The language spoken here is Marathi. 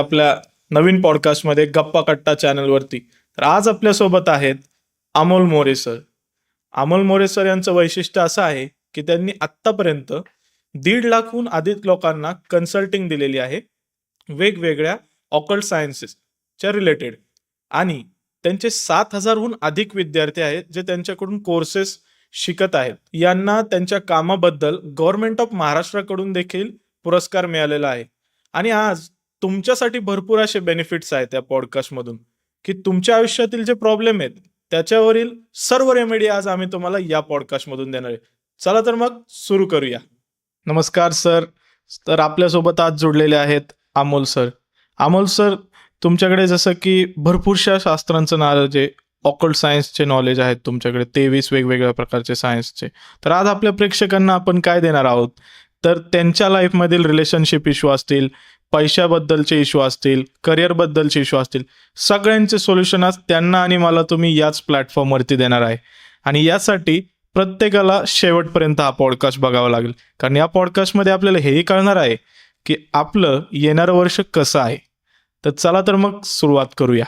आपल्या नवीन पॉडकास्टमध्ये गप्पा कट्टा चॅनलवरती. तर आज आपल्यासोबत आहेत अमोल मोरे सर. अमोल मोरे सर यांचं वैशिष्ट्य असं आहे की त्यांनी आत्तापर्यंत 1.5 लाखहून अधिक लोकांना कन्सल्टिंग दिलेली आहे वेगवेगळ्या ऑकल्ट सायन्सेसच्या रिलेटेड, आणि त्यांचे 7,000हून अधिक विद्यार्थी आहेत जे त्यांच्याकडून कोर्सेस शिकत आहेत. यांना त्यांच्या कामाबद्दल गव्हर्नमेंट ऑफ महाराष्ट्राकडून देखील पुरस्कार मिळालेला आहे. आणि आज तुमच्यासाठी भरपूर असे बेनिफिट्स आहेत या पॉडकास्टमधून की तुमच्या आयुष्यातील जे प्रॉब्लेम आहेत त्याच्यावरील सर्व रेमेडी आज आम्ही तुम्हाला या पॉडकास्टमधून देणार आहे. चला तर मग सुरू करूया. नमस्कार सर. तर आपल्यासोबत आज जोडलेले आहेत अमोल सर. अमोल सर, तुमच्याकडे जसं की भरपूरशा शास्त्रांचं नॉलेज आहे, ऑकल्ट सायन्सचे नॉलेज आहेत तुमच्याकडे 23 वेगवेगळ्या प्रकारचे सायन्सचे. तर आज आपल्या प्रेक्षकांना आपण काय देणार आहोत, तर त्यांच्या लाईफमधील रिलेशनशिप इश्यू असतील, पैशाबद्दलचे इश्यू असतील, करिअरबद्दलचे इश्यू असतील, सगळ्यांचे सोल्युशन आज त्यांना आणि मला तुम्ही याच प्लॅटफॉर्मवरती देणार आहे. आणि यासाठी प्रत्येकाला शेवटपर्यंत हा पॉडकास्ट बघावा लागेल, कारण या पॉडकास्टमध्ये आपल्याला हेही कळणार आहे की आपलं येणारं वर्ष कसं आहे. तर चला तर मग सुरुवात करूया.